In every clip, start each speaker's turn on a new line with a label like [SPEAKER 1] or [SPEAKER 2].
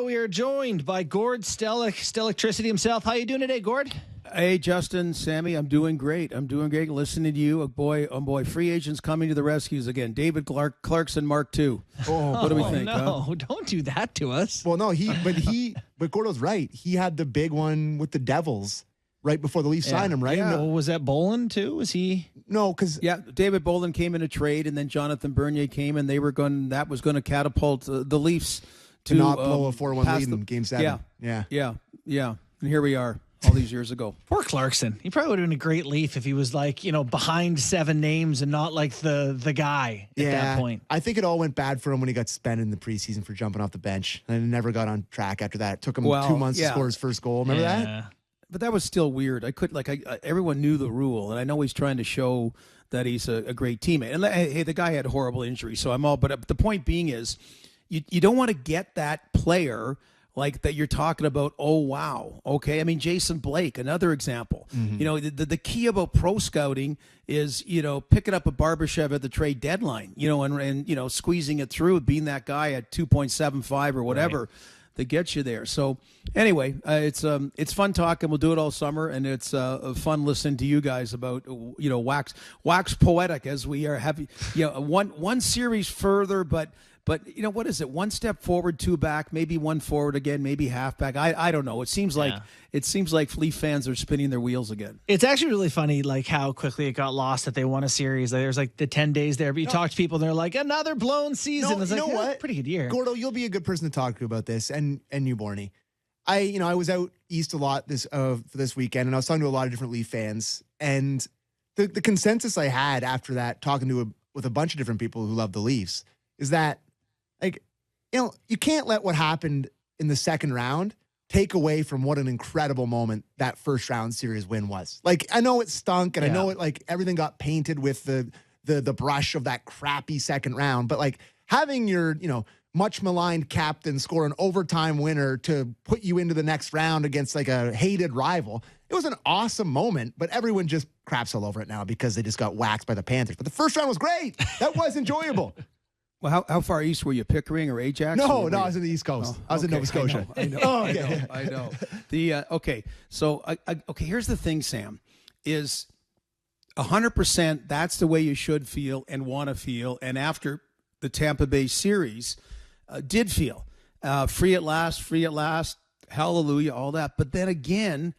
[SPEAKER 1] now we are joined by Gord Stellick, Stellictricity himself. How you doing today, Gord?
[SPEAKER 2] Hey, Justin, Sammy, I'm doing great. Listening to you. Oh boy, free agents coming to the rescues again. David Clarkson, Mark II. What do we think?
[SPEAKER 1] No, don't do that to us.
[SPEAKER 3] Well, no, but Gordo's right. He had the big one with the Devils right before the Leafs signed him, right?
[SPEAKER 2] Yeah.
[SPEAKER 1] No, was that Bourne too? Was he?
[SPEAKER 3] No, because
[SPEAKER 2] David Bourne came in a trade, and then Jonathan Bernier came, and that was going to catapult the Leafs
[SPEAKER 3] to not blow a 4-1 lead in Game 7.
[SPEAKER 2] Yeah. And here we are. All these years ago.
[SPEAKER 1] Poor Clarkson. He probably would have been a great Leaf if he was like, behind 7 names and not like the guy at that point.
[SPEAKER 3] I think it all went bad for him when he got spent in the preseason for jumping off the bench and never got on track after that. It took him 2 months to score his first goal. Remember that?
[SPEAKER 2] But that was still weird. Everyone knew the rule, and I know he's trying to show that he's a great teammate. And hey, the guy had horrible injuries, so but the point being is, you don't want to get that player like that you're talking about. Oh, wow. Okay. I mean, Jason Blake, another example. Mm-hmm. The key about pro scouting is, picking up a Barbashev at the trade deadline, and squeezing it through, being that guy at 2.75 or whatever that gets you there. So anyway, it's fun talking. We'll do it all summer, and it's fun listening to you guys about, wax poetic as we are having, one series further, but what is it? 1 step forward, 2 back, maybe 1 forward again, maybe half back. I don't know. It seems like Leaf fans are spinning their wheels again.
[SPEAKER 1] It's actually really funny, like how quickly it got lost that they won a series. There's like the 10 days there, but you talk to people and they're like, another blown season.
[SPEAKER 3] No,
[SPEAKER 1] it's
[SPEAKER 3] you
[SPEAKER 1] like,
[SPEAKER 3] know what?
[SPEAKER 1] Pretty good year.
[SPEAKER 3] Gordo, you'll be a good person to talk to about this, and you, Bourne. I was out east a lot this weekend, and I was talking to a lot of different Leaf fans, and the consensus I had after that, talking with a bunch of different people who love the Leafs, is that, you can't let what happened in the second round take away from what an incredible moment that first round series win was. Like, I know it stunk, and I know it everything got painted with the brush of that crappy second round, but having your much maligned captain score an overtime winner to put you into the next round against a hated rival, it was an awesome moment. But everyone just craps all over it now because they just got waxed by the Panthers. But the first round was great. That was enjoyable.
[SPEAKER 2] Well, how far east were you? Pickering or Ajax?
[SPEAKER 3] No, I was in the East Coast. I was in Nova Scotia.
[SPEAKER 2] I know. I know. So here's the thing, Sam, is 100% that's the way you should feel and want to feel. And after the Tampa Bay series, did feel free at last, hallelujah, all that. But then again,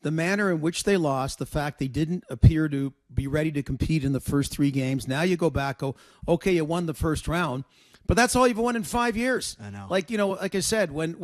[SPEAKER 2] the manner in which they lost, the fact they didn't appear to be ready to compete in the first 3 games. Now you go back, okay, you won the first round, but that's all you've won in 5 years.
[SPEAKER 3] I know.
[SPEAKER 2] Like I said, when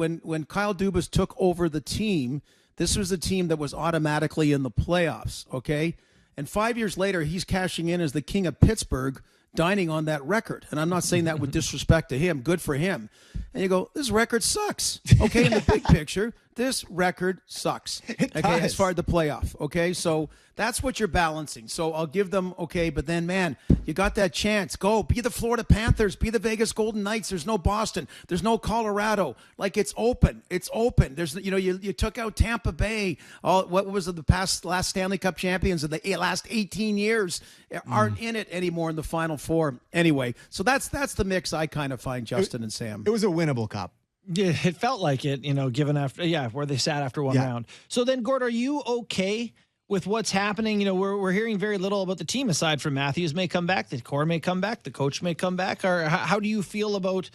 [SPEAKER 2] Kyle Dubas took over the team, this was a team that was automatically in the playoffs, okay? And 5 years later, he's cashing in as the king of Pittsburgh, dining on that record. And I'm not saying that with disrespect to him. Good for him. And you go, this record sucks. Okay, in the big picture, this record sucks. Okay, as far as the playoff. Okay, so that's what you're balancing. So I'll give them, okay, but then, man, you got that chance. Go, be the Florida Panthers, be the Vegas Golden Knights. There's no Boston. There's no Colorado. It's open. It's open. There's, you took out Tampa Bay. What was it, last Stanley Cup champions of the last 18 years aren't in it anymore in the Final Four. Anyway, so that's the mix I kind of find, Justin and Sam.
[SPEAKER 3] It was a winnable cup.
[SPEAKER 1] Yeah, it felt like it, given after, where they sat after one round. So then, Gord, are you okay with what's happening? We're hearing very little about the team aside from Matthews may come back, the core may come back, the coach may come back. Or how do you feel about,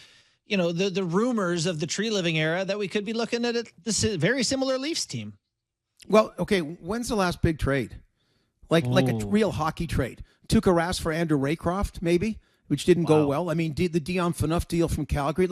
[SPEAKER 1] the rumors of the tree living era that we could be looking at this very similar Leafs team?
[SPEAKER 2] Well, okay, when's the last big trade? Like a real hockey trade? Tuukka Rask for Andrew Raycroft, maybe? Which didn't go well. I mean, the Dion Phaneuf deal from Calgary,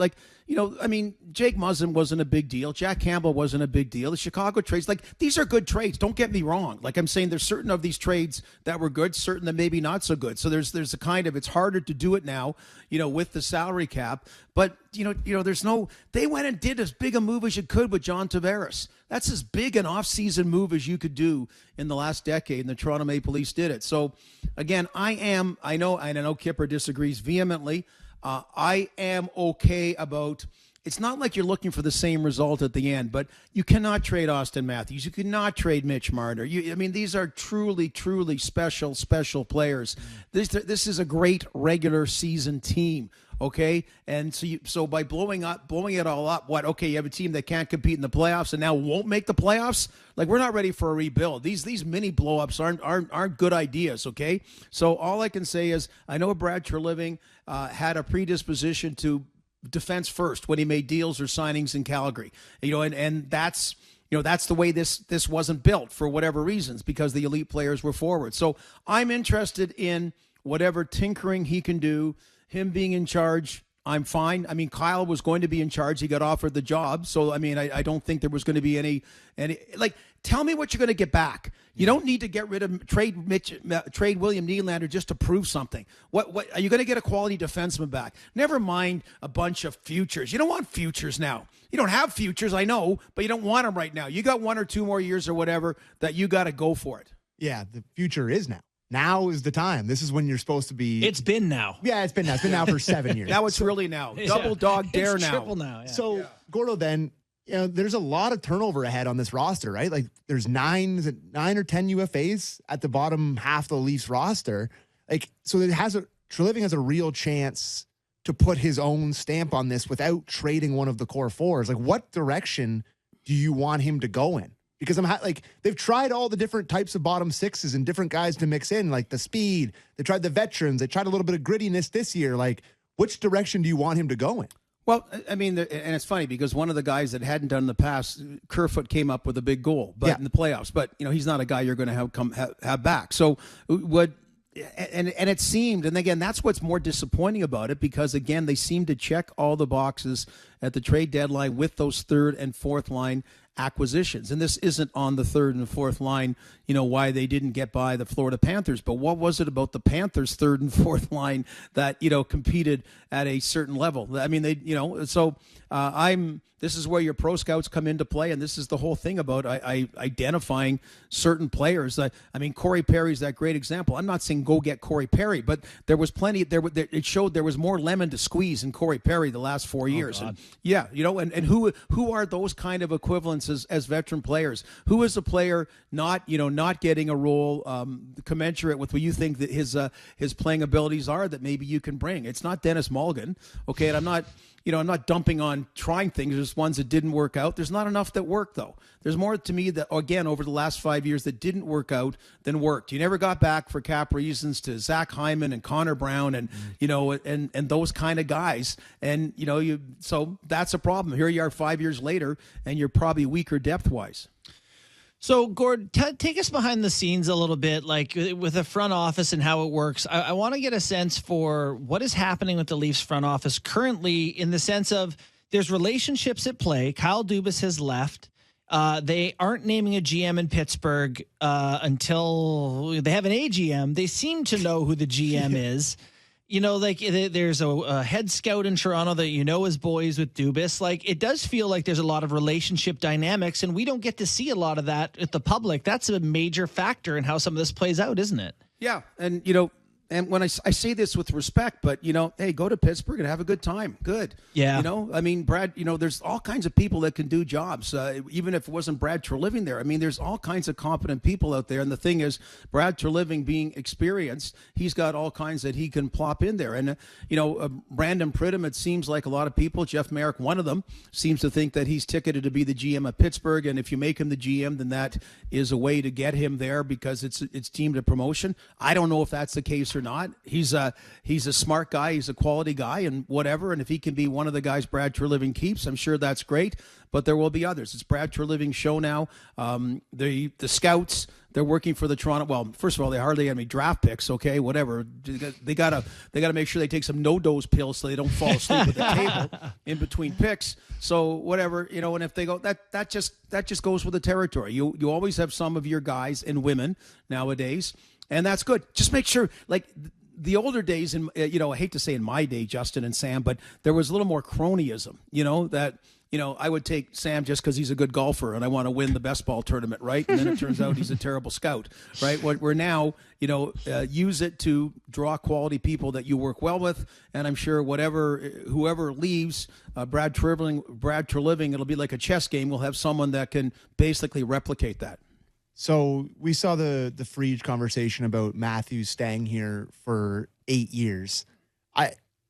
[SPEAKER 2] Jake Muzzin wasn't a big deal. Jack Campbell wasn't a big deal. The Chicago trades, these are good trades. Don't get me wrong. I'm saying there's certain of these trades that were good, certain that maybe not so good. So there's a kind of, it's harder to do it now, with the salary cap. But, they went and did as big a move as you could with John Tavares. That's as big an off-season move as you could do in the last decade, and the Toronto Maple Leafs did it. So, again, I know Kyper disagrees vehemently. I am okay about it's not like you're looking for the same result at the end, but you cannot trade Austin Matthews. You cannot trade Mitch Marner. These are truly, truly special players. This is a great regular season team. Okay, and so by blowing it all up, okay, you have a team that can't compete in the playoffs and now won't make the playoffs. Like, we're not ready for a rebuild. These mini blow-ups aren't good ideas. Okay, so all I can say is I know Brad Treliving had a predisposition to defense first when he made deals or signings in Calgary. And that's the way this wasn't built for whatever reasons, because the elite players were forward. So I'm interested in whatever tinkering he can do. Him being in charge, I'm fine. I mean, Kyle was going to be in charge. He got offered the job. So, I mean, I don't think there was going to be any like, tell me what you're going to get back. You don't need to get rid of trade William Nylander just to prove something. What are you going to get a quality defenseman back? Never mind a bunch of futures. You don't want futures now. You don't have futures, I know, but you don't want them right now. You got 1 or 2 more years or whatever that you got to go for it.
[SPEAKER 3] Yeah, the future is now. Now is the time. This is when you're supposed to be.
[SPEAKER 1] It's been now.
[SPEAKER 3] Yeah, it's been now. It's been now for 7 years.
[SPEAKER 2] Now it's really now. Double dog dare
[SPEAKER 1] it's
[SPEAKER 2] now.
[SPEAKER 1] Triple now. Yeah.
[SPEAKER 3] So, Gordo, then, there's a lot of turnover ahead on this roster, right? Like, there's 9 or 10 UFAs at the bottom half of the Leafs roster. Like, so Treliving has a real chance to put his own stamp on this without trading one of the core fours. Like, what direction do you want him to go in? Because they've tried all the different types of bottom sixes and different guys to mix in, like the speed. They tried the veterans. They tried a little bit of grittiness this year. Like, which direction do you want him to go in?
[SPEAKER 2] Well, I mean, and it's funny because one of the guys that hadn't done in the past, Kerfoot, came up with a big goal, but in the playoffs. But he's not a guy you're going to have back. So and it seemed, and again, that's what's more disappointing about it, because again, they seem to check all the boxes at the trade deadline with those third and fourth line acquisitions. And this isn't on the third and fourth line, why they didn't get by the Florida Panthers. But what was it about the Panthers' third and fourth line that, competed at a certain level? I mean, this is where your pro scouts come into play, and this is the whole thing about identifying certain players. I mean, Corey Perry's that great example. I'm not saying go get Corey Perry, but there was plenty. It showed there was more lemon to squeeze in Corey Perry the last 4 years. And, and who are those kind of equivalents as veteran players? Who is a player not getting a role commensurate with what you think that his playing abilities are that maybe you can bring? It's not Dennis Mulligan, okay? And I'm not dumping on trying things. There's ones that didn't work out. There's not enough that worked, though. There's more to me that, again, over the last 5 years that didn't work out than worked. You never got back for cap reasons to Zach Hyman and Connor Brown and, and those kind of guys. And, so that's a problem. Here you are 5 years later, and you're probably weaker depth-wise.
[SPEAKER 1] So, Gord, take us behind the scenes a little bit, like with the front office and how it works. I want to get a sense for what is happening with the Leafs front office currently, in the sense of there's relationships at play. Kyle Dubas has left. They aren't naming a GM in Pittsburgh until they have an AGM. They seem to know who the GM is. There's a head scout in Toronto that is boys with Dubas. Like, it does feel like there's a lot of relationship dynamics, and we don't get to see a lot of that at the public. That's a major factor in how some of this plays out, isn't it?
[SPEAKER 2] Yeah, and and when I say this with respect, but hey, go to Pittsburgh and have a good time. Good.
[SPEAKER 1] Yeah.
[SPEAKER 2] I mean, Brad, there's all kinds of people that can do jobs. Even if it wasn't Brad Treliving there, I mean, there's all kinds of competent people out there. And the thing is, Brad Treliving being experienced, he's got all kinds that he can plop in there. And Brandon Pridham, it seems like a lot of people, Jeff Merrick, one of them, seems to think that he's ticketed to be the GM of Pittsburgh. And if you make him the GM, then that is a way to get him there because it's deemed a promotion. I don't know if that's the case or not. He's a smart guy. He's a quality guy and whatever. And if he can be one of the guys Brad Treliving keeps, I'm sure that's great. But there will be others. It's Brad Treliving's show now. The scouts, they're working for the Toronto. Well, first of all, they hardly have any draft picks. Okay, whatever. They gotta make sure they take some no-dose pills so they don't fall asleep at the table in between picks. So whatever, and if they go, that just goes with the territory. You always have some of your guys and women nowadays. And that's good. Just make sure, like the older days, I hate to say in my day, Justin and Sam, but there was a little more cronyism, that I would take Sam just because he's a good golfer and I want to win the best ball tournament, right? And then it turns out he's a terrible scout, right? We're now, use it to draw quality people that you work well with. And I'm sure whoever leaves, Brad Treliving, it'll be like a chess game. We'll have someone that can basically replicate that.
[SPEAKER 3] So we saw the Fried conversation about Matthews staying here for 8 years.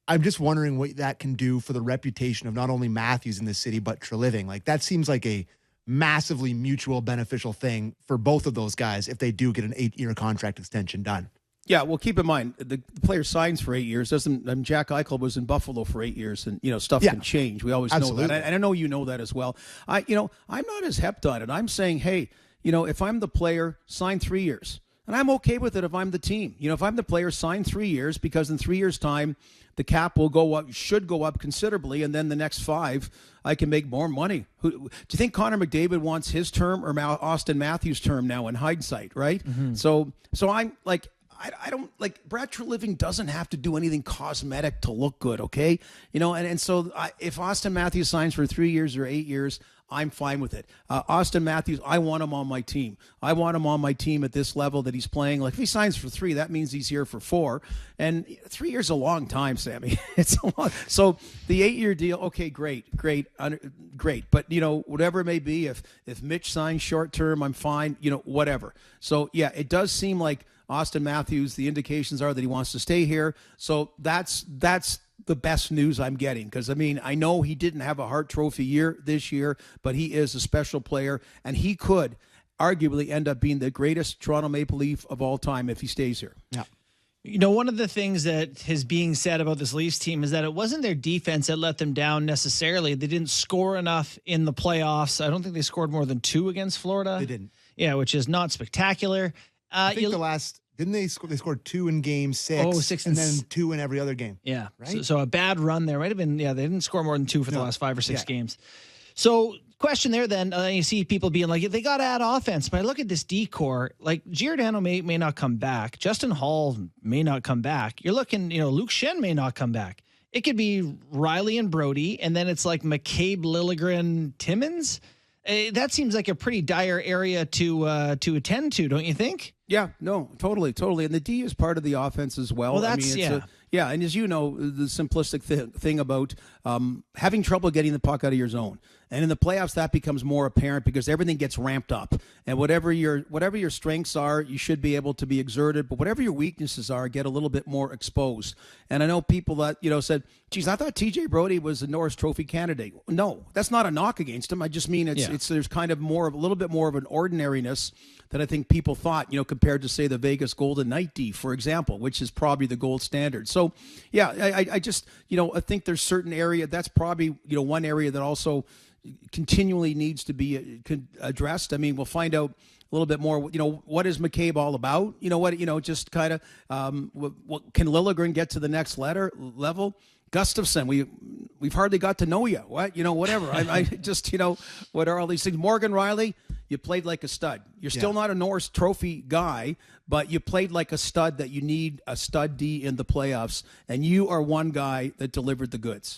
[SPEAKER 3] I'm just wondering what that can do for the reputation of not only Matthews in this city, but Treliving. Like, that seems like a massively mutual beneficial thing for both of those guys if they do get an 8-year contract extension done.
[SPEAKER 2] Yeah, well, keep in mind, the player signs for 8 years. Jack Eichel was in Buffalo for 8 years, and, stuff can change. We always know that. And I know you know that as well. I'm not as hepped on it. I'm saying, hey, if I'm the player, sign 3 years. And I'm okay with it if I'm the team. If I'm the player, sign 3 years, because in 3 years' time, the cap will go up, should go up considerably, and then the next 5, I can make more money. Do you think Connor McDavid wants his term or Austin Matthews' term now in hindsight, right? Mm-hmm. So I'm like, I don't like, Brad Treliving doesn't have to do anything cosmetic to look good, okay? And so if Austin Matthews signs for 3 years or 8 years, I'm fine with it. Austin Matthews, I want him on my team. I want him on my team at this level that he's playing. Like, if he signs for 3, that means he's here for 4. And 3 years is a long time, Sammy. It's a long. So the 8-year deal, okay, great. But, whatever it may be, if Mitch signs short term, I'm fine, whatever. So, yeah, it does seem like Austin Matthews, the indications are that he wants to stay here. So that's the best news I'm getting, because I know he didn't have a Hart Trophy year this year, but he is a special player, and he could arguably end up being the greatest Toronto Maple Leaf of all time if he stays here.
[SPEAKER 3] Yeah.
[SPEAKER 1] One of the things that is being said about this Leafs team is that it wasn't their defense that let them down necessarily. They didn't score enough in the playoffs. I don't think they scored more than 2 against Florida.
[SPEAKER 3] They didn't.
[SPEAKER 1] Yeah, which is not spectacular.
[SPEAKER 3] I think didn't they score? They scored 2 in game 6.
[SPEAKER 1] Oh, 6
[SPEAKER 3] and then 2 in every other game.
[SPEAKER 1] Yeah.
[SPEAKER 3] Right.
[SPEAKER 1] So a bad run there might have been. Yeah, they didn't score more than 2 for the last 5 or 6 games. So question there then, you see people being like, they got to add offense. But I look at this decor, like Giordano may not come back. Justin Hall may not come back. You're looking, Luke Schenn may not come back. It could be Riley and Brody, and then it's like McCabe, Liljegren, Timmins. That seems like a pretty dire area to attend to, don't you think?
[SPEAKER 2] Yeah, no, totally. And the D is part of the offense as well.
[SPEAKER 1] Well, that's,
[SPEAKER 2] and as you know, the simplistic thing about having trouble getting the puck out of your zone. And in the playoffs, that becomes more apparent because everything gets ramped up. And whatever your strengths are, you should be able to be exerted. But whatever your weaknesses are, get a little bit more exposed. And I know people that, said, geez, I thought TJ Brody was a Norris Trophy candidate. No, that's not a knock against him. I just mean there's kind of a little bit more of an ordinariness that I think people thought, compared to, say, the Vegas Golden Knight D, for example, which is probably the gold standard. So, yeah, I just, I think there's certain area, that's probably, one area that also continually needs to be addressed. I mean, we'll find out a little bit more, what is McCabe all about? Just kind of, what can Liljegren get to the next level? Gustafson, we've hardly got to know you. What, whatever. I just, what are all these things? Morgan Riley, you played like a stud. You're still not a Norris Trophy guy, but you played like a stud that you need a stud D in the playoffs, and you are one guy that delivered the goods.